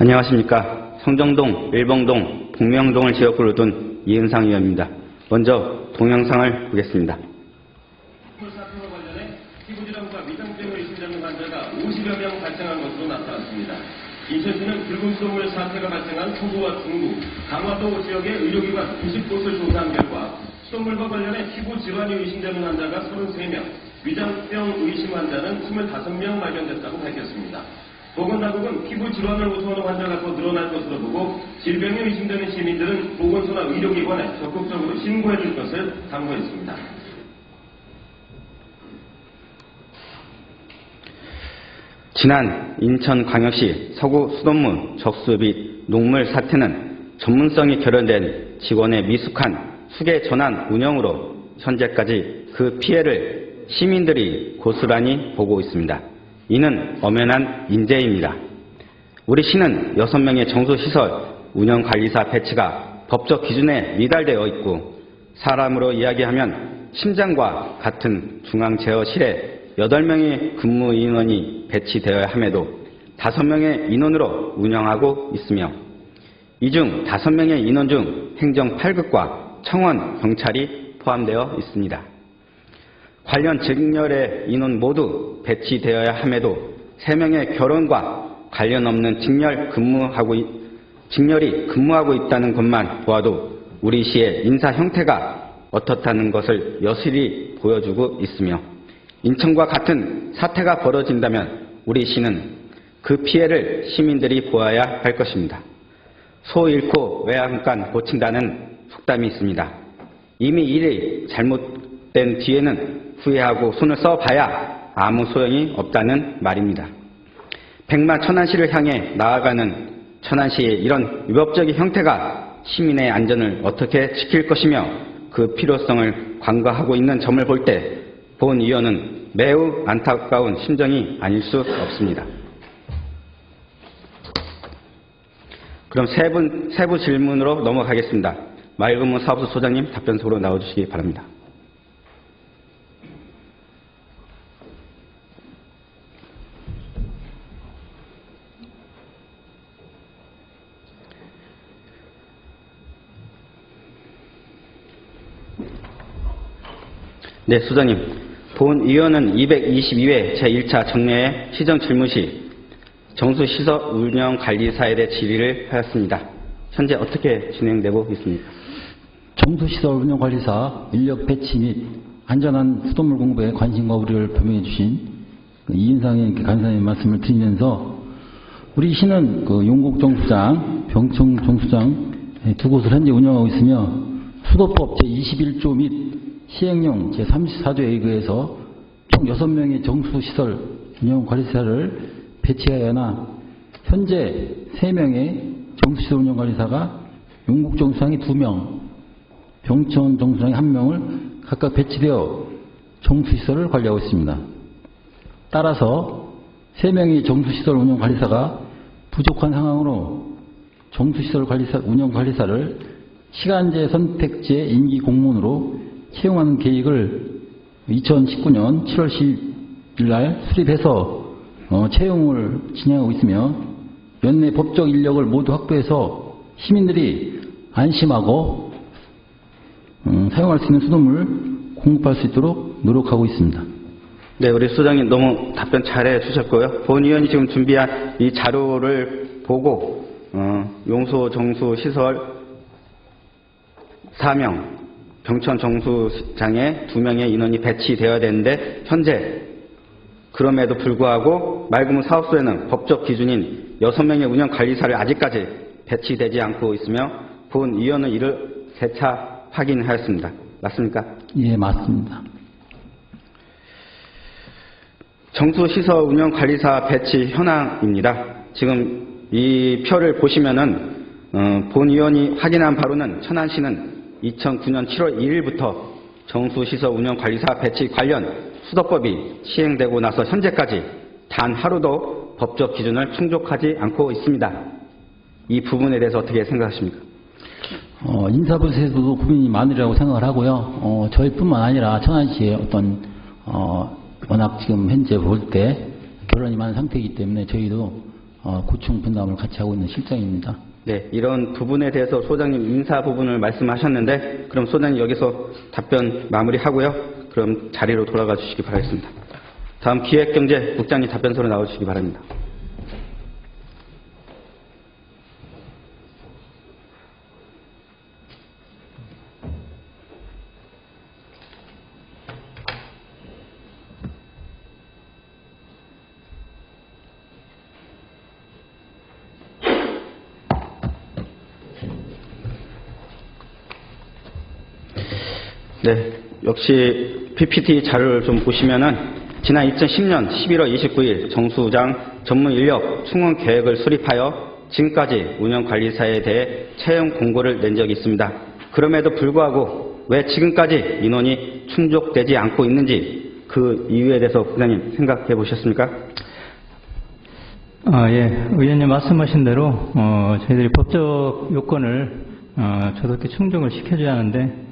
안녕하십니까. 성정동, 일봉동, 복명동을 지역구로 둔 이은상 의원입니다. 먼저 동영상을 보겠습니다. 사태와 관련해 피부질환과 위장병을 의심되는 환자가 50여 명 발생한 것으로 나타났습니다. 인천시는 붉은 수돗물 사태가 발생한 서부와 중부, 강화도 지역의 의료기관 90곳을 조사한 결과 수돗물과 관련해 피부 질환이 의심되는 환자가 33명, 위장병 의심 환자는 25명 발견됐다고 밝혔습니다. 보건당국은 피부 질환을 호소하는 환자가 더 늘어날 것으로 보고 질병이 의심되는 시민들은 보건소나 의료기관에 적극적으로 신고해 줄 것을 당부했습니다. 지난 인천광역시 서구 수돗물 적수 및 녹물 사태는 전문성이 결여된 직원의 미숙한 수계 전환 운영으로 현재까지 그 피해를 시민들이 고스란히 보고 있습니다. 이는 엄연한 인재입니다. 우리 시는 6명의 정수시설 운영관리사 배치가 법적 기준에 미달되어 있고 사람으로 이야기하면 심장과 같은 중앙제어실에 8명의 근무 인원이 배치되어야 함에도 5명의 인원으로 운영하고 있으며 이 중 5명의 인원 중 행정 8급과 청원, 경찰이 포함되어 있습니다. 관련 직렬의 인원 모두 배치되어야 함에도 3명의 결혼과 관련 없는 직렬이 근무하고 있다는 것만 보아도 우리 시의 인사 형태가 어떻다는 것을 여실히 보여주고 있으며 인천과 같은 사태가 벌어진다면 우리 시는 그 피해를 시민들이 보아야 할 것입니다. 소 잃고 외양간 고친다는 속담이 있습니다. 이미 일이 잘못된 뒤에는 후회하고 손을 써봐야 아무 소용이 없다는 말입니다. 백마 천안시를 향해 나아가는 천안시의 이런 위법적인 형태가 시민의 안전을 어떻게 지킬 것이며 그 필요성을 관가하고 있는 점을 볼 때 본 의원은 매우 안타까운 심정이 아닐 수 없습니다. 그럼 세부 질문으로 넘어가겠습니다. 마일금무 사업소 소장님 답변 속으로 나와주시기 바랍니다. 네, 소장님. 본 의원은 222회 제1차 정례의 시정 질문 시 정수시설 운영관리사에 대해 질의를 하였습니다. 현재 어떻게 진행되고 있습니까? 정수시설 운영관리사 인력 배치 및 안전한 수돗물 공급에 관심과 우려를 표명해 주신 이인상 간사님 말씀을 드리면서 우리 시는 용곡정수장, 병청정수장 두 곳을 현재 운영하고 있으며 수도법 제21조 및 시행령 제34조에 의거해서 총 6명의 정수시설 운영관리사를 배치해야 하나 현재 3명의 정수시설 운영관리사가 용곡정수장이 2명, 병천정수장이 1명을 각각 배치되어 정수시설을 관리하고 있습니다. 따라서 3명의 정수시설 운영관리사가 부족한 상황으로 정수시설 운영관리사를 시간제 선택제 임기 공무원으로 채용하는 계획을 2019년 7월 10일 날 수립해서 채용을 진행하고 있으며 연내 법적 인력을 모두 확보해서 시민들이 안심하고 사용할 수 있는 수돗물 공급할 수 있도록 노력하고 있습니다. 네, 우리 소장님 너무 답변 잘해 주셨고요. 본 의원이 지금 준비한 이 자료를 보고 용소 정수 시설 4명, 병천 정수장에 2명의 인원이 배치되어야 되는데 현재 그럼에도 불구하고 말금무 사업소에는 법적 기준인 6명의 운영관리사를 아직까지 배치되지 않고 있으며 본 의원은 이를 재차 확인하였습니다. 맞습니까? 예, 맞습니다. 정수시설 운영관리사 배치 현황입니다. 지금 이 표를 보시면은 본 의원이 확인한 바로는 천안시는 2009년 7월 2일부터 정수시설 운영관리사 배치 관련 수도법이 시행되고 나서 현재까지 단 하루도 법적 기준을 충족하지 않고 있습니다. 이 부분에 대해서 어떻게 생각하십니까? 인사부에서도 고민이 많으리라고 생각을 하고요. 저희뿐만 아니라 천안시의 워낙 지금 현재 볼 때 결론이 많은 상태이기 때문에 저희도 고충 분담을 같이 하고 있는 실정입니다. 네, 이런 부분에 대해서 소장님 인사 부분을 말씀하셨는데 그럼 소장님 여기서 답변 마무리하고요. 그럼 자리로 돌아가 주시기 바라겠습니다. 다음 기획경제국장님 답변서로 나와주시기 바랍니다. 네, 역시 PPT 자료를 좀 보시면은 지난 2010년 11월 29일 정수장 전문 인력 충원 계획을 수립하여 지금까지 운영관리사에 대해 채용 공고를 낸 적이 있습니다. 그럼에도 불구하고 왜 지금까지 인원이 충족되지 않고 있는지 그 이유에 대해서 부장님 생각해 보셨습니까? 예, 의원님 말씀하신 대로 저희들이 법적 요건을 저렇게 충족을 시켜줘야 하는데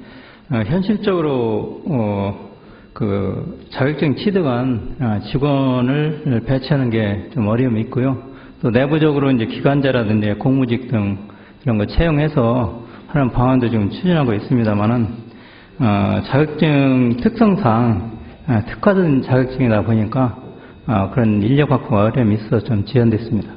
현실적으로 그 자격증 취득한 직원을 배치하는 게 좀 어려움이 있고요. 또 내부적으로 이제 기관자라든지 공무직 등 이런 거 채용해서 하는 방안도 지금 추진하고 있습니다만은 자격증 특성상 특화된 자격증이다 보니까 그런 인력 확보가 어려움이 있어서 좀 지연됐습니다.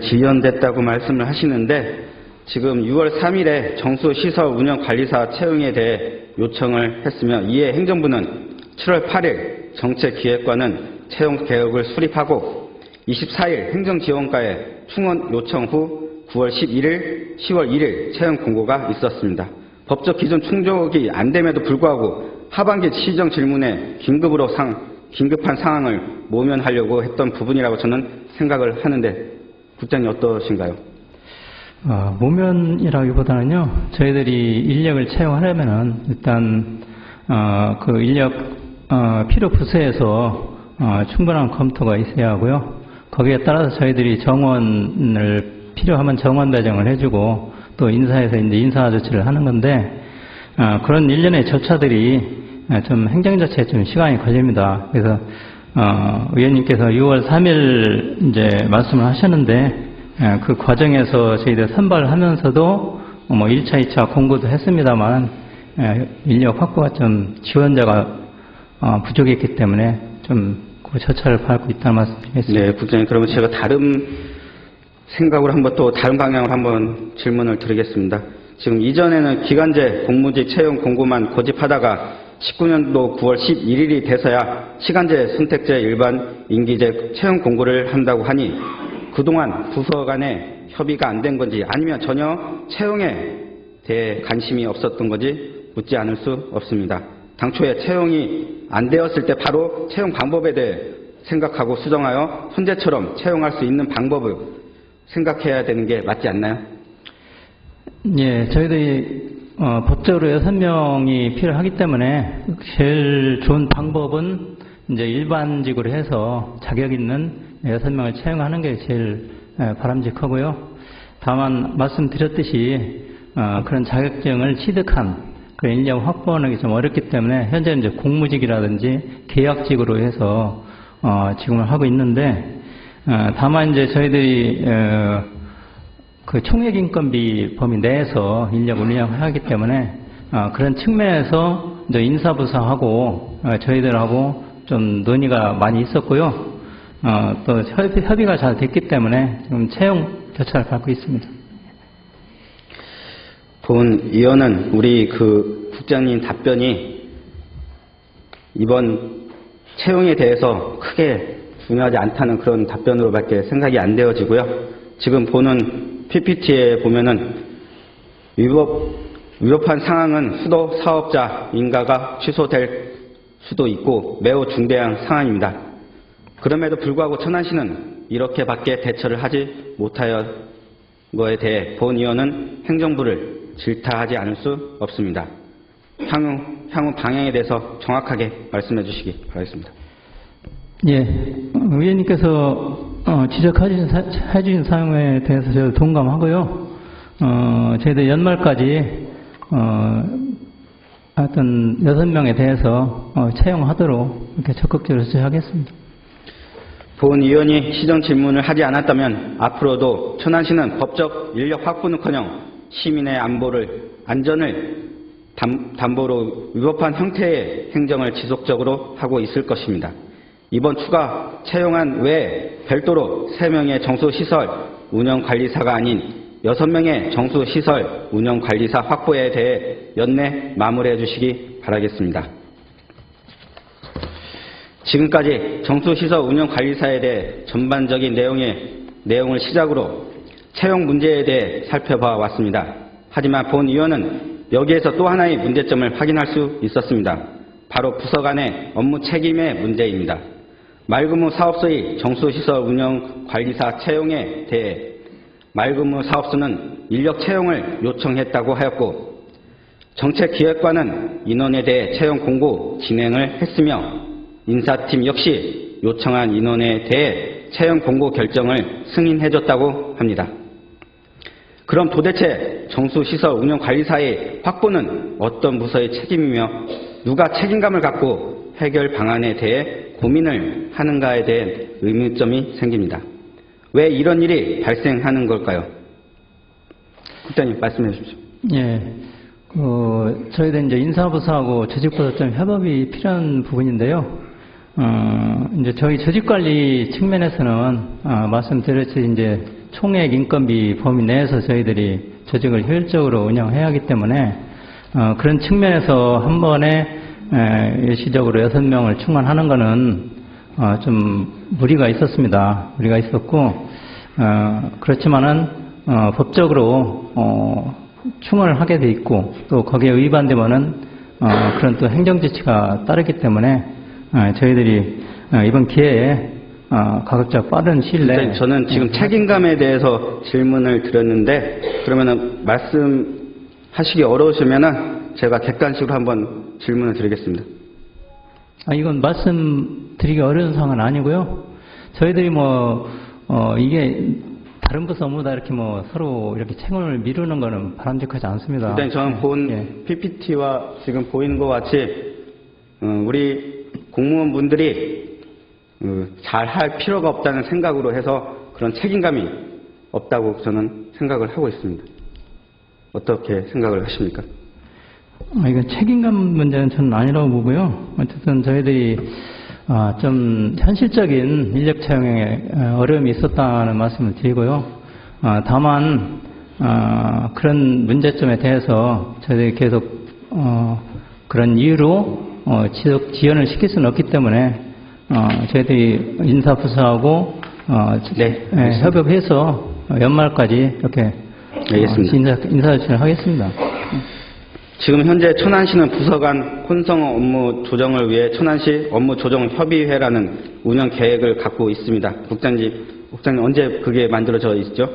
지연됐다고 말씀을 하시는데 지금 6월 3일에 정수시설운영관리사 채용에 대해 요청을 했으며 이에 행정부는 7월 8일 정책기획관은 채용 계획을 수립하고 24일 행정지원과에 충원 요청 후 9월 11일, 10월 1일 채용 공고가 있었습니다. 법적 기준 충족이 안 됨에도 불구하고 하반기 시정 질문에 긴급한 상황을 모면하려고 했던 부분이라고 저는 생각을 하는데 국장님 어떠신가요? 모면이라기보다는요, 저희들이 인력을 채용하려면은 일단 그 인력 필요 부서에서 충분한 검토가 있어야 하고요. 거기에 따라서 저희들이 정원을 필요하면 정원 배정을 해주고 또 인사에서 이제 인사 조치를 하는 건데 그런 일련의 절차들이 좀 행정 자체에 좀 시간이 걸립니다. 그래서 의원님께서 6월 3일 이제 말씀을 하셨는데 그 과정에서 저희들 선발하면서도 뭐 1차, 2차 공고도 했습니다만 인력 확보가 좀 지원자가 부족했기 때문에 좀 그 절차를 밟고 있다는 말씀 드리겠습니다. 네, 국장님 그러면 제가 다른 생각으로 한번 또 다른 방향으로 한번 질문을 드리겠습니다. 지금 이전에는 기간제 공무직 채용 공고만 고집하다가 19년도 9월 11일이 돼서야 시간제 선택제 일반 임기제 채용 공고를 한다고 하니 그동안 부서 간에 협의가 안 된 건지 아니면 전혀 채용에 대해 관심이 없었던 건지 묻지 않을 수 없습니다. 당초에 채용이 안 되었을 때 바로 채용 방법에 대해 생각하고 수정하여 현재처럼 채용할 수 있는 방법을 생각해야 되는 게 맞지 않나요? 예, 저희들이 법적으로 6명이 필요하기 때문에 제일 좋은 방법은 이제 일반직으로 해서 자격 있는 6명을 채용하는 게 제일 바람직하고요. 다만 말씀드렸듯이 그런 자격증을 취득한 그 인력 확보하는 게 좀 어렵기 때문에 현재 이제 공무직이라든지 계약직으로 해서 지금을 하고 있는데 다만 이제 저희들이 그 총액인건비 범위 내에서 인력 운영을 하기 때문에 그런 측면에서 이제 인사부서하고 저희들하고 좀 논의가 많이 있었고요. 또 협의가 잘 됐기 때문에 지금 채용 절차를 밟고 있습니다. 본 위원은 우리 그 국장님 답변이 이번 채용에 대해서 크게 중요하지 않다는 그런 답변으로밖에 생각이 안 되어지고요. 지금 보는 PPT에 보면은 위법한 상황은 수도 사업자 인가가 취소될 수도 있고 매우 중대한 상황입니다. 그럼에도 불구하고 천안시는 이렇게밖에 대처를 하지 못하여 거에 대해 본 의원은 행정부를 질타하지 않을 수 없습니다. 향후 방향에 대해서 정확하게 말씀해 주시기 바라겠습니다. 예, 의원님께서 지적해 주신 사항에 대해서 저도 동감하고요. 저희들 연말까지 하여튼 6명에 대해서 채용하도록 이렇게 적극적으로 조치하겠습니다. 본 의원이 시정 질문을 하지 않았다면 앞으로도 천안시는 법적 인력 확보는커녕 시민의 안전을 담보로 위법한 형태의 행정을 지속적으로 하고 있을 것입니다. 이번 추가 채용안 외에 별도로 3명의 정수시설 운영관리사가 아닌 6명의 정수시설 운영관리사 확보에 대해 연내 마무리해 주시기 바라겠습니다. 지금까지 정수시설 운영관리사에 대해 전반적인 내용을 시작으로 채용 문제에 대해 살펴봐 왔습니다. 하지만 본 의원은 여기에서 또 하나의 문제점을 확인할 수 있었습니다. 바로 부서 간의 업무 책임의 문제입니다. 맑음무 사업소의 정수시설 운영관리사 채용에 대해 맑음무 사업소는 인력 채용을 요청했다고 하였고 정책기획과는 인원에 대해 채용 공고 진행을 했으며 인사팀 역시 요청한 인원에 대해 채용 공고 결정을 승인해줬다고 합니다. 그럼 도대체 정수시설 운영관리사의 확보는 어떤 부서의 책임이며 누가 책임감을 갖고 해결 방안에 대해 고민을 하는가에 대한 의문점이 생깁니다. 왜 이런 일이 발생하는 걸까요? 국장님 말씀해 주십시오. 예. 저희도 이제 인사부서하고 조직부서 좀 협업이 필요한 부분인데요. 이제 저희 조직관리 측면에서는, 말씀드렸듯이 이제 총액 인건비 범위 내에서 저희들이 조직을 효율적으로 운영해야 하기 때문에, 그런 측면에서 한 번에, 일시적으로 6명을 충원하는 거는, 좀 무리가 있었습니다. 무리가 있었고, 그렇지만은, 법적으로, 충원을 하게 돼 있고, 또 거기에 위반되면은, 그런 또 행정지치가 따르기 때문에, 저희들이 이번 기회에 가급적 빠른 시일 내에 저는 지금 책임감에 대해서 질문을 드렸는데 그러면은 말씀하시기 어려우시면은 제가 객관식으로 한번 질문을 드리겠습니다. 이건 말씀드리기 어려운 상황은 아니고요. 저희들이 이게 다른 부서 업무다 이렇게 서로 이렇게 책임을 미루는 거는 바람직하지 않습니다. 일단 저는 본 PPT와 지금 보이는 것 같이 우리 공무원분들이 잘할 필요가 없다는 생각으로 해서 그런 책임감이 없다고 저는 생각을 하고 있습니다. 어떻게 생각을 하십니까? 이건 책임감 문제는 저는 아니라고 보고요. 어쨌든 저희들이 좀 현실적인 인력 채용에 어려움이 있었다는 말씀을 드리고요. 다만 그런 문제점에 대해서 저희들이 계속 그런 이유로 지연을 시킬 수는 없기 때문에 저희들이 인사부서하고 협업해서 연말까지 이렇게 인사조치를 하겠습니다. 지금 현재 천안시는 부서 간 혼성 업무 조정을 위해 천안시 업무조정협의회라는 운영 계획을 갖고 있습니다. 국장님 언제 그게 만들어져 있죠?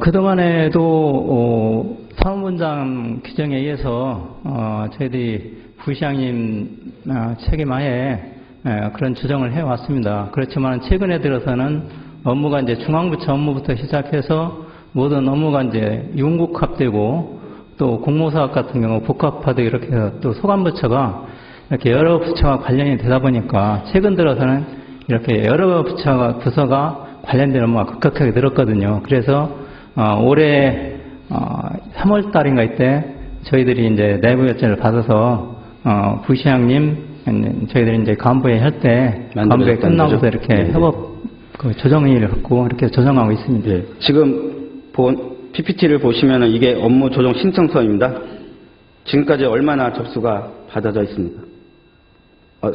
그동안에도 사무본장 규정에 의해서 저희들이 부시장님 책임하에 그런 조정을 해왔습니다. 그렇지만 최근에 들어서는 업무가 이제 중앙부처 업무부터 시작해서 모든 업무가 이제 융국합되고 또 공모사업 같은 경우 복합화되고 이렇게 해서 또 소관부처가 이렇게 여러 부처가 관련이 되다 보니까 최근 들어서는 이렇게 여러 부서가 관련된 업무가 급격하게 늘었거든요. 그래서 올해 3월 달인가 이때 저희들이 이제 내부 요청을 받아서 부시장님 저희들이 이제 간부회 할 때 간부회 끝나고서 이렇게 협업 조정회의를 갖고 이렇게 조정하고 있습니다. 네. 지금 본 PPT를 보시면은 이게 업무 조정 신청서입니다. 지금까지 얼마나 접수가 받아져 있습니까?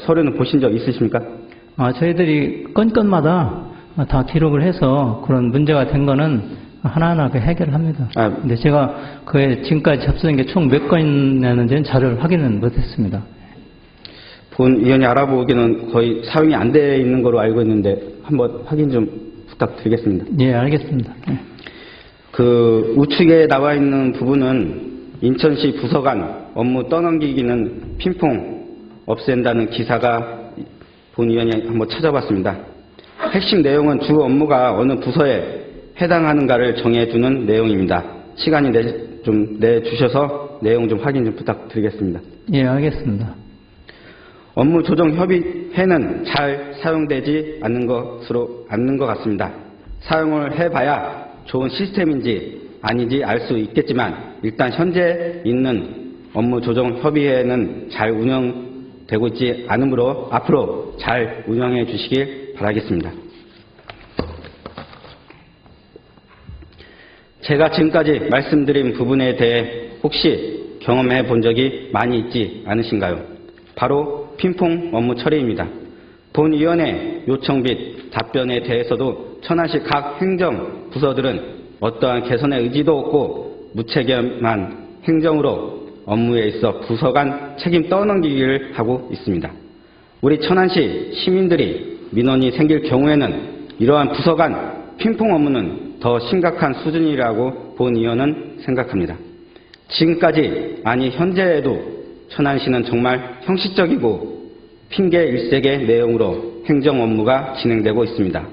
서류는 보신 적 있으십니까? 저희들이 건건마다 다 기록을 해서 그런 문제가 된 거는 하나하나 해결을 합니다. 근데 제가 지금까지 접수된 게 총 몇 건이었는지는 자료를 확인은 못했습니다. 본 의원이 알아보기는 거의 사용이 안 돼 있는 거로 알고 있는데 한번 확인 좀 부탁드리겠습니다. 예, 알겠습니다. 그 우측에 나와 있는 부분은 인천시 부서 간 업무 떠넘기기는 핑퐁 없앤다는 기사가 본 의원이 한번 찾아봤습니다. 핵심 내용은 주 업무가 어느 부서에 해당하는가를 정해주는 내용입니다. 시간이 좀 내주셔서 내용 좀 확인 좀 부탁드리겠습니다. 예, 알겠습니다. 업무조정협의회는 잘 사용되지 않는 것 같습니다. 사용을 해봐야 좋은 시스템인지 아닌지 알 수 있겠지만 일단 현재 있는 업무조정협의회는 잘 운영되고 있지 않으므로 앞으로 잘 운영해 주시길 바라겠습니다. 제가 지금까지 말씀드린 부분에 대해 혹시 경험해 본 적이 많이 있지 않으신가요? 바로 핑퐁 업무 처리입니다. 본위원회 요청 및 답변에 대해서도 천안시 각 행정부서들은 어떠한 개선의 의지도 없고 무책임한 행정으로 업무에 있어 부서 간 책임 떠넘기기를 하고 있습니다. 우리 천안시 시민들이 민원이 생길 경우에는 이러한 부서 간 핑퐁 업무는 더 심각한 수준이라고 본위원은 생각합니다. 지금까지 아니 현재에도 천안시는 정말 형식적이고 핑계 일색의 내용으로 행정 업무가 진행되고 있습니다.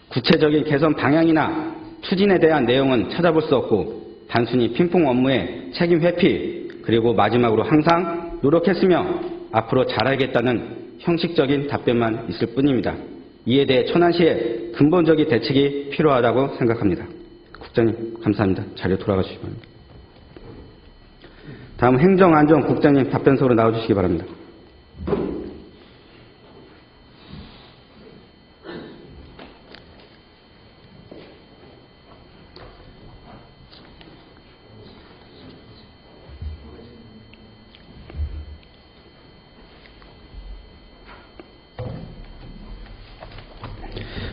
구체적인 개선 방향이나 추진에 대한 내용은 찾아볼 수 없고 단순히 핑퐁 업무의 책임 회피 그리고 마지막으로 항상 노력했으며 앞으로 잘하겠다는 형식적인 답변만 있을 뿐입니다. 이에 대해 천안시의 근본적인 대책이 필요하다고 생각합니다. 국장님 감사합니다. 자리로 돌아가 주시기 바랍니다. 다음 행정안전국장님 답변서로 나와주시기 바랍니다.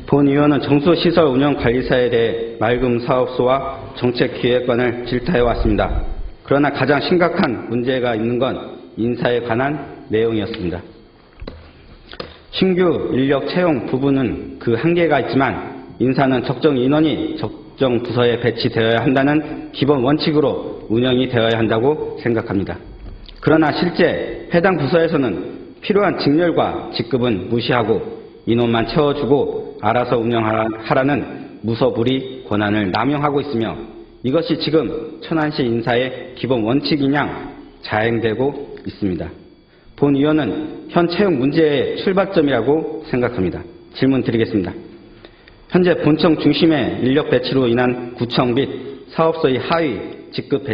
본위원은 정수시설운영관리사에 대해 맑음사업소와 정책기획관을 질타해왔습니다. 그러나 가장 심각한 문제가 있는 건 인사에 관한 내용이었습니다. 신규 인력 채용 부분은 그 한계가 있지만 인사는 적정 인원이 적정 부서에 배치되어야 한다는 기본 원칙으로 운영이 되어야 한다고 생각합니다. 그러나 실제 해당 부서에서는 필요한 직렬과 직급은 무시하고 인원만 채워주고 알아서 운영하라는 무소불위 권한을 남용하고 있으며 이것이 지금 천안시 인사의 기본 원칙이냐 자행되고 있습니다. 본위원은 현 채용 문제의 출발점이라고 생각합니다. 질문 드리겠습니다. 현재 본청 중심의 인력 배치로 인한 구청 및 사업소의 하위 직급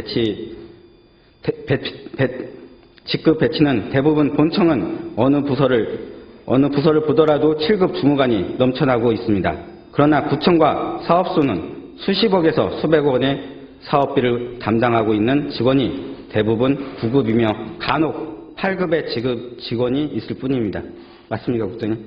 배치는 대부분 본청은 어느 부서를 보더라도 7급 주무관이 넘쳐나고 있습니다. 그러나 구청과 사업소는 수십억에서 수백억 원의 사업비를 담당하고 있는 직원이 대부분 9급이며 간혹 8급의 직원이 있을 뿐입니다. 맞습니까, 국장님?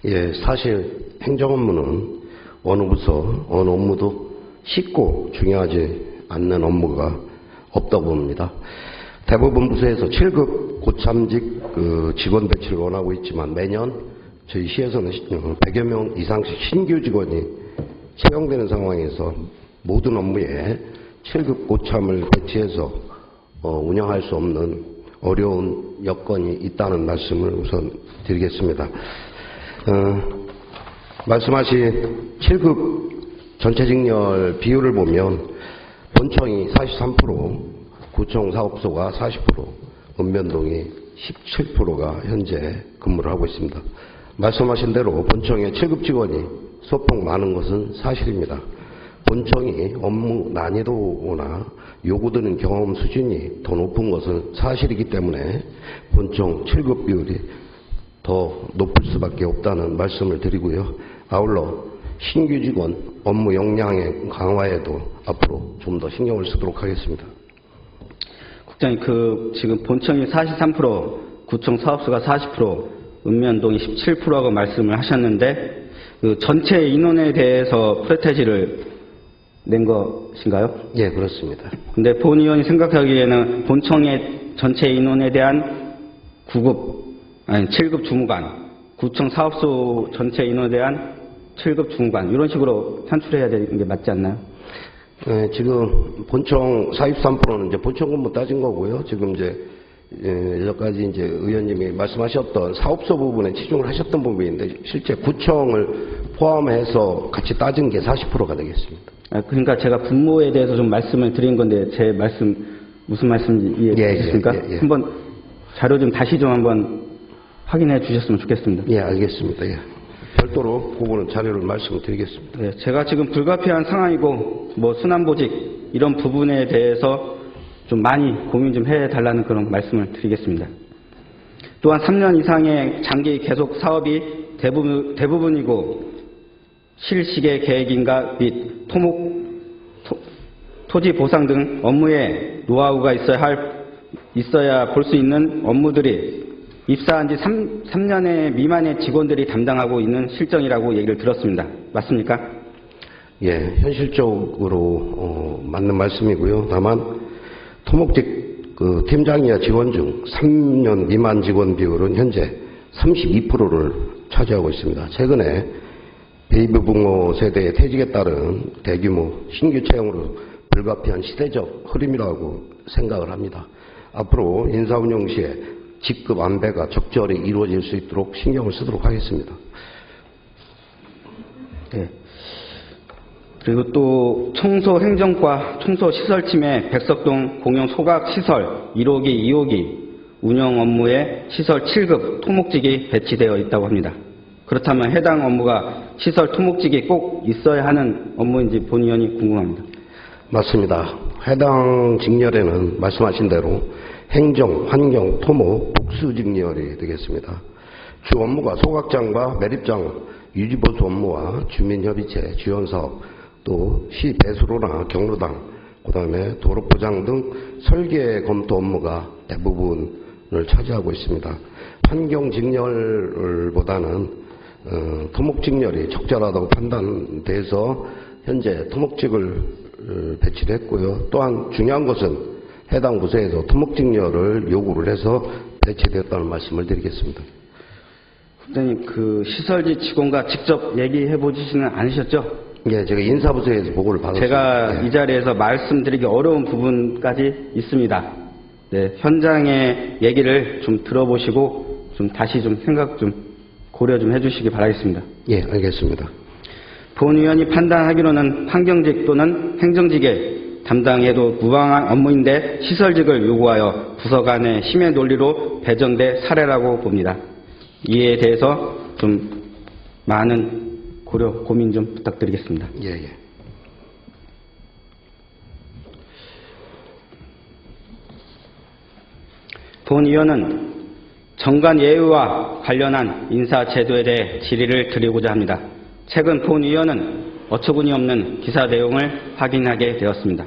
예, 사실 행정 업무는 어느 부서, 어느 업무도 쉽고 중요하지 않는 업무가 없다고 봅니다. 대부분 부서에서 7급 고참직 직원 배치를 원하고 있지만 매년 저희 시에서는 100여 명 이상씩 신규 직원이 채용되는 상황에서 모든 업무에 7급 고참을 배치해서 운영할 수 없는 어려운 여건이 있다는 말씀을 우선 드리겠습니다. 말씀하신 7급 전체 직렬 비율을 보면 본청이 43%, 구청 사업소가 40%, 읍면동이 17%가 현재 근무를 하고 있습니다. 말씀하신 대로 본청에 7급 직원이 소폭 많은 것은 사실입니다. 본청이 업무 난이도나 요구되는 경험 수준이 더 높은 것은 사실이기 때문에 본청 7급 비율이 더 높을 수밖에 없다는 말씀을 드리고요. 아울러 신규 직원 업무 역량의 강화에도 앞으로 좀 더 신경을 쓰도록 하겠습니다. 국장님, 지금 본청이 43%, 구청 사업소가 40%, 읍면동이 17%라고 말씀을 하셨는데 전체 인원에 대해서 프레테지를 낸 것인가요? 예, 그렇습니다. 근데 본 의원이 생각하기에는 본청의 전체 인원에 대한 7급 주무관, 구청 사업소 전체 인원에 대한 7급 주무관 이런 식으로 산출해야 되는 게 맞지 않나요? 네, 지금 본청 43%는 이제 본청 근무 따진 거고요. 지금 이제 여기까지 이제 의원님이 말씀하셨던 사업소 부분에 치중을 하셨던 부분인데 실제 구청을 포함해서 같이 따진 게 40%가 되겠습니다. 그러니까 제가 분모에 대해서 좀 말씀을 드린 건데 제 말씀 무슨 말씀인지 이해되셨습니까? 예. 한번 자료 좀 다시 좀 한번 확인해 주셨으면 좋겠습니다. 예, 알겠습니다. 예. 별도로 그거는 자료를 말씀을 드리겠습니다. 네, 제가 지금 불가피한 상황이고 뭐 순환보직 이런 부분에 대해서 좀 많이 고민 좀 해달라는 그런 말씀을 드리겠습니다. 또한 3년 이상의 장기 계속 사업이 대부분이고 실시계 계획인가 및 토지 보상 등 업무에 노하우가 있어야 볼 수 있는 업무들이 입사한 지 3년의 미만의 직원들이 담당하고 있는 실정이라고 얘기를 들었습니다. 맞습니까? 예, 현실적으로 맞는 말씀이고요. 다만 토목직 팀장이나 직원 중 3년 미만 직원 비율은 현재 32%를 차지하고 있습니다. 최근에 베이비 부모 세대의 퇴직에 따른 대규모 신규 채용으로 불가피한 시대적 흐름이라고 생각을 합니다. 앞으로 인사운영 시에 직급 안배가 적절히 이루어질 수 있도록 신경을 쓰도록 하겠습니다. 네. 그리고 또 청소행정과 청소시설팀의 백석동 공용소각시설 1호기, 2호기 운영 업무에 시설 7급 토목직이 배치되어 있다고 합니다. 그렇다면 해당 업무가 시설 토목직이 꼭 있어야 하는 업무인지 본 의원이 궁금합니다. 맞습니다. 해당 직렬에는 말씀하신 대로 행정, 환경, 토목, 복수 직렬이 되겠습니다. 주 업무가 소각장과 매립장 유지보수 업무와 주민협의체, 지원사업, 또 시 배수로나 경로당, 그 다음에 도로포장 등 설계 검토 업무가 대부분을 차지하고 있습니다. 환경 직렬보다는 토목 직렬이 적절하다고 판단돼서 현재 토목직을 배치를 했고요. 또한 중요한 것은 해당 부서에서 토목직렬을 요구를 해서 배치되었다는 말씀을 드리겠습니다. 국장님, 그 시설지 직원과 직접 얘기해 보시지는 않으셨죠? 예, 제가 인사부서에서 보고를 받았습니다. 제가 이 자리에서 말씀드리기 어려운 부분까지 있습니다. 네, 현장의 얘기를 좀 들어보시고 좀 다시 좀 생각 좀 고려 좀 해주시기 바라겠습니다. 예, 알겠습니다. 본 의원이 판단하기로는 환경직 또는 행정직에 담당해도 무방한 업무인데 시설직을 요구하여 부서 간의 힘의 논리로 배정돼 사례라고 봅니다. 이에 대해서 좀 많은 고려, 고민 좀 부탁드리겠습니다. 예, 예. 본 의원은 정관 예우와 관련한 인사제도에 대해 질의를 드리고자 합니다. 최근 본 의원은 어처구니 없는 기사 내용을 확인하게 되었습니다.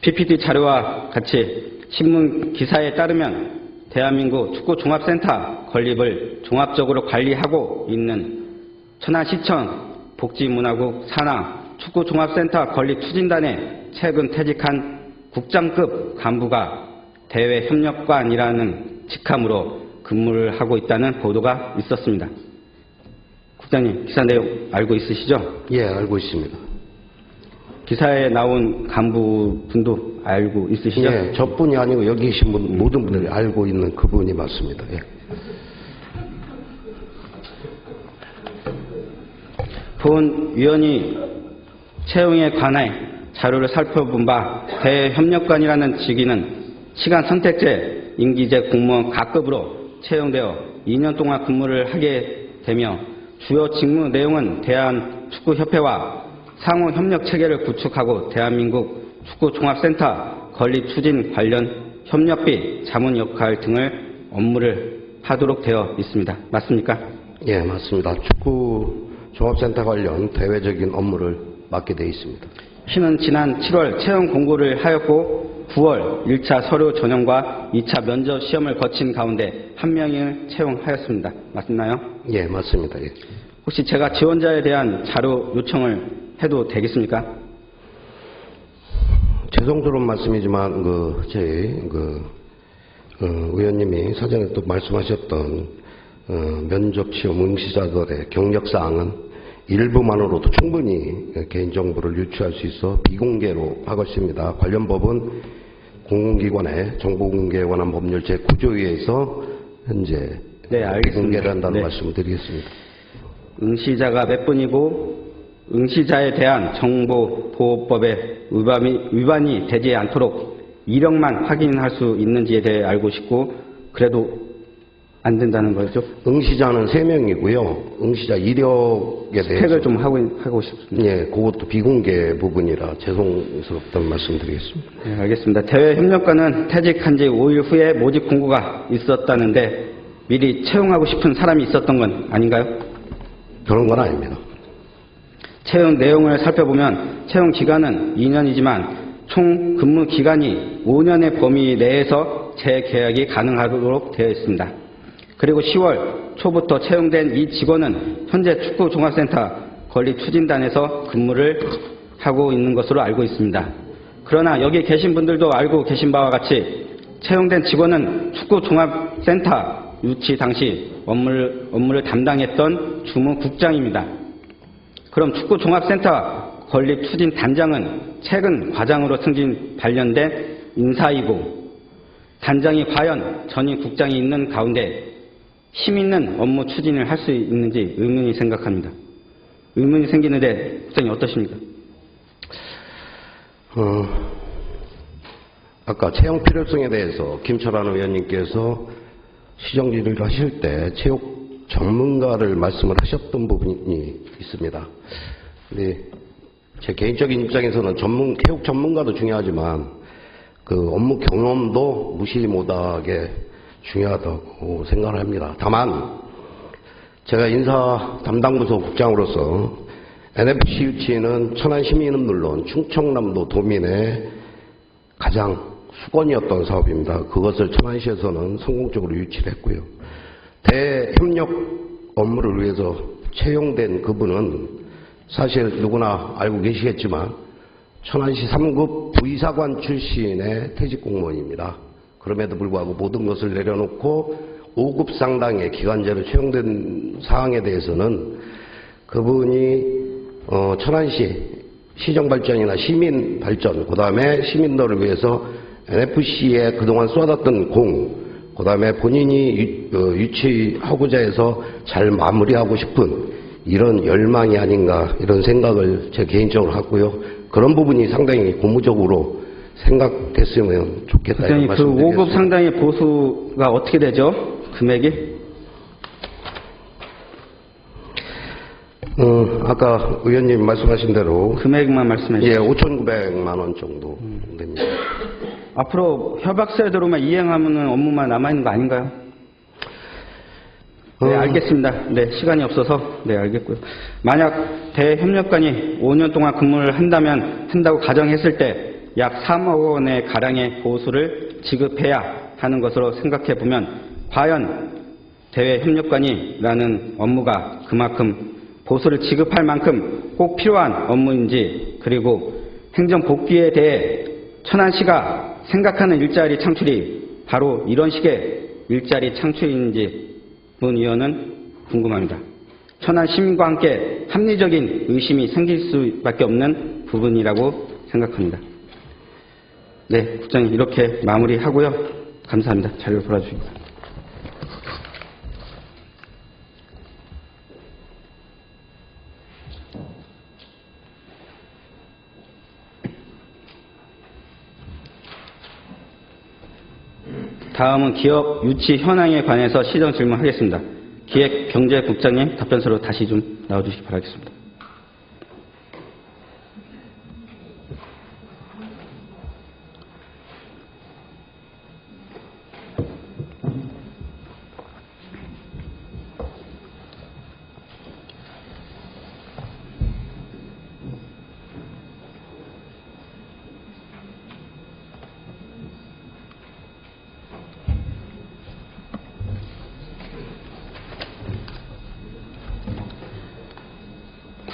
PPT 자료와 같이 신문 기사에 따르면 대한민국 축구종합센터 건립을 종합적으로 관리하고 있는 천안시청 복지문화국 산하 축구종합센터 건립 추진단에 최근 퇴직한 국장급 간부가 대외협력관이라는 직함으로 근무를 하고 있다는 보도가 있었습니다. 국장님, 기사 내용 알고 있으시죠? 예, 알고 있습니다. 기사에 나온 간부분도 알고 있으시죠? 예, 저뿐이 아니고 여기 계신 모든 분들이 알고 있는 그분이 맞습니다. 예. 본 위원이 채용에 관해 자료를 살펴본 바 대협력관이라는 직위는 시간 선택제 임기제 공무원 각급으로 채용되어 2년 동안 근무를 하게 되며 주요 직무 내용은 대한축구협회와 상호 협력 체계를 구축하고 대한민국 축구종합센터 건립 추진 관련 협력비, 자문 역할 등을 업무를 하도록 되어 있습니다. 맞습니까? 예, 맞습니다. 축구 종합센터 관련 대외적인 업무를 맡게 되어 있습니다. 시는 지난 7월 채용 공고를 하였고 9월 1차 서류 전형과 2차 면접 시험을 거친 가운데 한 명을 채용하였습니다. 맞나요? 예, 맞습니다. 예. 혹시 제가 지원자에 대한 자료 요청을 해도 되겠습니까? 죄송스러운 말씀이지만 저희 의원님이 사전에 또 말씀하셨던 면접 시험 응시자들의 경력 사항은 일부만으로도 충분히 개인정보를 유추할 수 있어 비공개로 하겠습니다. 관련 법은 공공기관의 정보공개에 관한 법률 제9조위에서 현재 네, 알겠습니다. 비공개를 한다는 네. 말씀을 드리겠습니다. 응시자가 몇 분이고 응시자에 대한 정보보호법의 위반이 되지 않도록 이력만 확인할 수 있는지에 대해 알고 싶고 그래도 안 된다는 거죠? 응시자는 3명이고요. 응시자 이력에 대해서 스펙을 좀 하고 싶습니다. 예, 그것도 비공개 부분이라 죄송스럽다는 말씀드리겠습니다. 네, 알겠습니다. 대외협력과는 퇴직한 지 5일 후에 모집 공고가 있었다는데 미리 채용하고 싶은 사람이 있었던 건 아닌가요? 그런 건 아닙니다. 채용 내용을 살펴보면 채용 기간은 2년이지만 총 근무 기간이 5년의 범위 내에서 재계약이 가능하도록 되어 있습니다. 그리고 10월 초부터 채용된 이 직원은 현재 축구종합센터 건립추진단에서 근무를 하고 있는 것으로 알고 있습니다. 그러나 여기 계신 분들도 알고 계신 바와 같이 채용된 직원은 축구종합센터 유치 당시 업무를 담당했던 주무국장입니다. 그럼 축구종합센터 건립추진단장은 최근 과장으로 승진 발령된 인사이고 단장이 과연 전임 국장이 있는 가운데 힘 있는 업무 추진을 할 수 있는지 의문이 생기는데 국장님 어떠십니까? 아까 채용 필요성에 대해서 김철환 의원님께서 시정 질의를 하실 때 체육 전문가를 말씀을 하셨던 부분이 있습니다. 근데 제 개인적인 입장에서는 체육 전문가도 중요하지만 그 업무 경험도 무시 못하게 중요하다고 생각을 합니다. 다만 제가 인사 담당부서 국장으로서 NFC 유치는 천안 시민은 물론 충청남도 도민의 가장 수건이었던 사업입니다. 그것을 천안시에서는 성공적으로 유치를 했고요. 대협력 업무를 위해서 채용된 그분은 사실 누구나 알고 계시겠지만 천안시 3급 부의사관 출신의 퇴직 공무원입니다. 그럼에도 불구하고 모든 것을 내려놓고 5급 상당의 기간제로 채용된 사항에 대해서는 그분이 천안시 시정발전이나 시민발전, 그 다음에 시민들을 위해서 NFC에 그동안 쏟았던 그 다음에 본인이 유치하고자 해서 잘 마무리하고 싶은 이런 열망이 아닌가 이런 생각을 제 개인적으로 하고요. 그런 부분이 상당히 고무적으로 생각됐으면 좋겠다. 국장님, 그 5급 상당의 보수가 어떻게 되죠? 금액이? 아까 의원님 말씀하신 대로 금액만 말씀해 주세요. 예, 5,900만 원 정도 됩니다. 앞으로 협약서대로만 이행하면 업무만 남아있는 거 아닌가요? 네, 알겠습니다. 네, 시간이 없어서, 네, 알겠고요. 만약 대협력관이 5년 동안 근무를 한다고 가정했을 때 약 3억 원의 가량의 보수를 지급해야 하는 것으로 생각해 보면 과연 대외협력관이라는 업무가 그만큼 보수를 지급할 만큼 꼭 필요한 업무인지, 그리고 행정복귀에 대해 천안시가 생각하는 일자리 창출이 바로 이런 식의 일자리 창출인지 문 의원은 궁금합니다. 천안 시민과 함께 합리적인 의심이 생길 수밖에 없는 부분이라고 생각합니다. 네, 국장님 이렇게 마무리하고요. 감사합니다. 자료를 돌아주시기 바랍니다. 다음은 기업 유치 현황에 관해서 시정 질문하겠습니다. 기획경제국장님 답변서로 다시 좀 나와주시기 바라겠습니다.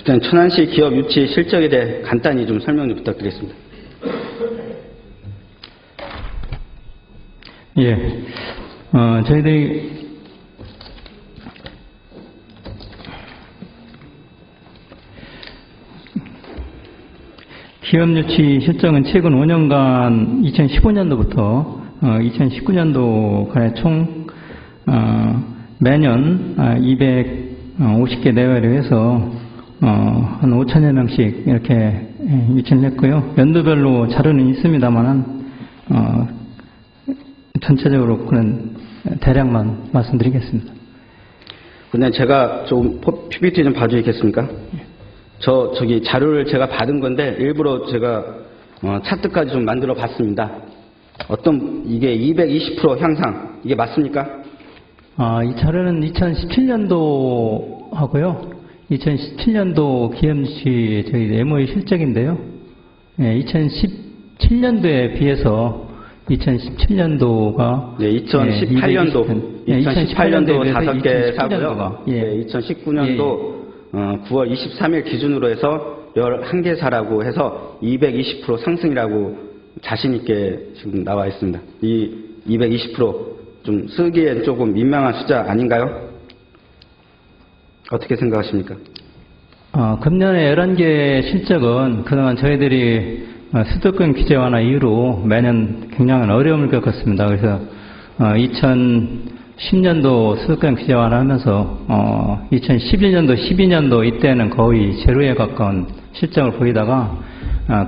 국장님, 천안시 기업 유치 실적에 대해 간단히 좀 설명 좀 부탁드리겠습니다. 예, 저희들이 기업 유치 실적은 최근 5년간 2015년도부터 2019년도간에 총 매년 250개 내외로 해서 한 5천여 명씩 이렇게 유치를 했고요. 연도별로 자료는 있습니다만은 전체적으로 그런 대략만 말씀드리겠습니다. 근데 제가 좀 PPT 좀 봐주시겠습니까? 저기 자료를 제가 받은 건데 일부러 제가 차트까지 좀 만들어 봤습니다. 이게 220% 향상, 이게 맞습니까? 이 자료는 2017년도 하고요. 2017년도 기염시 저희 MOU 실적인데요. 2017년도에 비해서 2017년도가 네, 2018년도 5개 사고요. 네, 2019년도 9월 23일 기준으로 해서 11개 사라고 해서 220% 상승이라고 자신 있게 지금 나와 있습니다. 이 220%좀 쓰기엔 조금 민망한 숫자 아닌가요? 어떻게 생각하십니까? 금년에 11개 실적은 그동안 저희들이 수도권 규제 완화 이후로 매년 굉장한 어려움을 겪었습니다. 그래서 2010년도 수도권 규제 완화하면서 2011년도, 12년도 이때는 거의 제로에 가까운 실적을 보이다가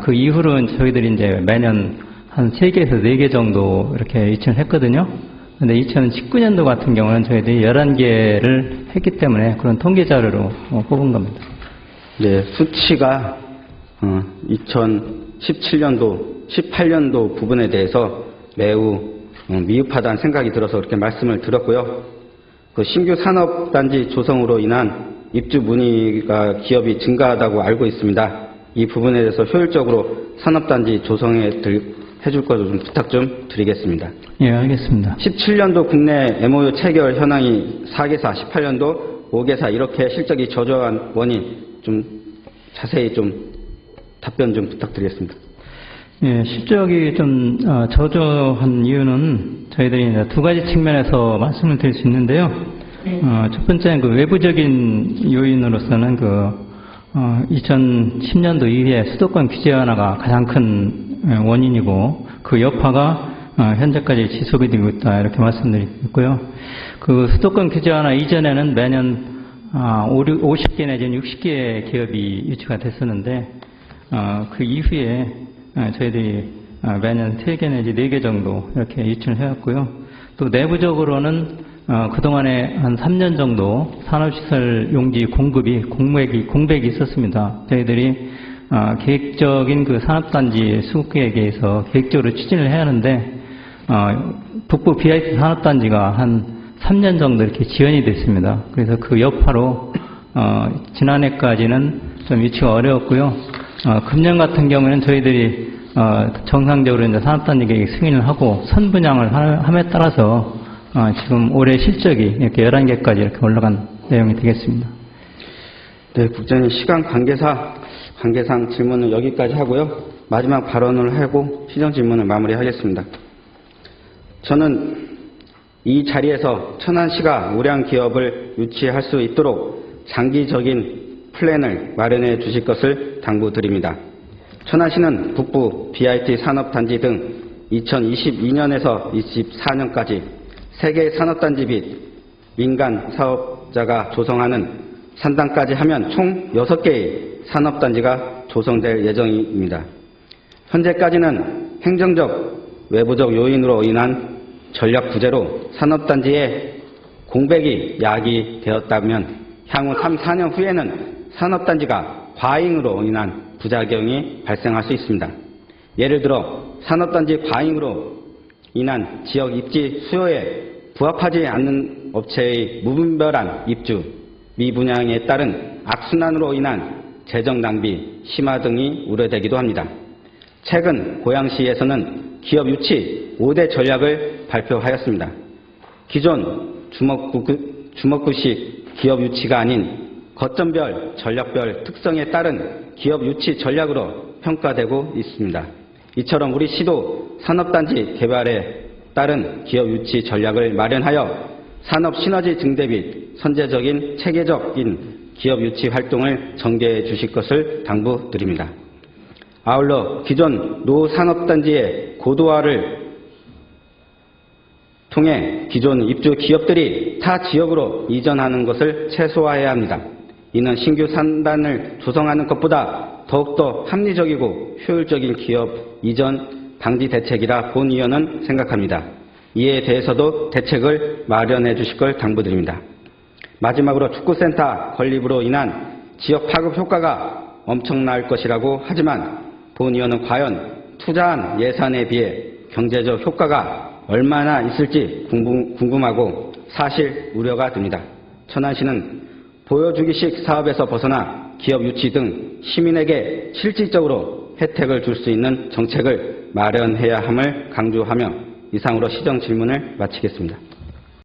그 이후로는 저희들이 이제 매년 한 3개에서 4개 정도 이렇게 유치를 했거든요. 근데 2019년도 같은 경우는 저희들이 11개를 했기 때문에 그런 통계 자료로 뽑은 겁니다. 네, 수치가 2017년도, 18년도 부분에 대해서 매우 미흡하다는 생각이 들어서 그렇게 말씀을 드렸고요. 그 신규 산업단지 조성으로 인한 입주 문의가 기업이 증가하다고 알고 있습니다. 이 부분에 대해서 효율적으로 산업단지 해줄 것을 좀 부탁 좀 드리겠습니다. 예, 알겠습니다. 17년도 국내 MOU 체결 현황이 4개사, 18년도 5개사 이렇게 실적이 저조한 원인 좀 자세히 좀 답변 좀 부탁드리겠습니다. 예, 실적이 좀 저조한 이유는 저희들이 이제 두 가지 측면에서 말씀을 드릴 수 있는데요. 첫 번째는 그 외부적인 요인으로서는 2010년도 이후에 수도권 규제 완화가 가장 큰 원인이고 그 여파가 현재까지 지속이 되고 있다 이렇게 말씀드리고요. 그 수도권 규제 완화 이전에는 매년 50개 내지는 60개의 기업이 유치가 됐었는데 그 이후에 저희들이 매년 3개 내지 4개 정도 이렇게 유치를 해왔고요. 또 내부적으로는 그동안에 한 3년 정도 산업시설 용지 공백이 있었습니다. 저희들이 계획적인 그 산업단지 수급 계획에 의해서 계획적으로 추진을 해야 하는데 북부 BIT 산업단지가 한 3년 정도 이렇게 지연이 됐습니다. 그래서 그 여파로 지난해까지는 좀 유치가 어려웠고요. 금년 같은 경우에는 저희들이 정상적으로 이제 산업단지 계획 승인을 하고 선분양을 함에 따라서 지금 올해 실적이 이렇게 11개까지 이렇게 올라간 내용이 되겠습니다. 네, 국장님 시간 관계상 질문은 여기까지 하고요. 마지막 발언을 하고 시정 질문을 마무리하겠습니다. 저는 이 자리에서 천안시가 우량 기업을 유치할 수 있도록 장기적인 플랜을 마련해 주실 것을 당부드립니다. 천안시는 북부 BIT 산업단지 등 2022년에서 24년까지 세계 산업단지 및 민간 사업자가 조성하는 산단까지 하면 총 6개의 산업단지가 조성될 예정입니다. 현재까지는 행정적, 외부적 요인으로 인한 전략 부재로 산업단지에 공백이 야기되었다면 향후 3, 4년 후에는 산업단지가 과잉으로 인한 부작용이 발생할 수 있습니다. 예를 들어 산업단지 과잉으로 인한 지역 입지 수요에 부합하지 않는 업체의 무분별한 입주, 미분양에 따른 악순환으로 인한 재정 낭비, 심화 등이 우려되기도 합니다. 최근 고양시에서는 기업 유치 5대 전략을 발표하였습니다. 기존 주먹구식 기업 유치가 아닌 거점별, 전략별 특성에 따른 기업 유치 전략으로 평가되고 있습니다. 이처럼 우리 시도 산업단지 개발에 따른 기업 유치 전략을 마련하여 산업 시너지 증대 및 선제적인 체계적인 기업 유치 활동을 전개해 주실 것을 당부드립니다. 아울러 기존 노산업단지의 고도화를 통해 기존 입주 기업들이 타 지역으로 이전하는 것을 최소화해야 합니다. 이는 신규 산단을 조성하는 것보다 더욱더 합리적이고 효율적인 기업 이전 방지 대책이라 본 의원은 생각합니다. 이에 대해서도 대책을 마련해 주실 걸 당부드립니다. 마지막으로 축구센터 건립으로 인한 지역 파급 효과가 엄청날 것이라고 하지만 본 의원은 과연 투자한 예산에 비해 경제적 효과가 얼마나 있을지 궁금하고 사실 우려가 듭니다. 천안시는 보여주기식 사업에서 벗어나 기업 유치 등 시민에게 실질적으로 혜택을 줄 수 있는 정책을 마련해야 함을 강조하며 이상으로 시정 질문을 마치겠습니다.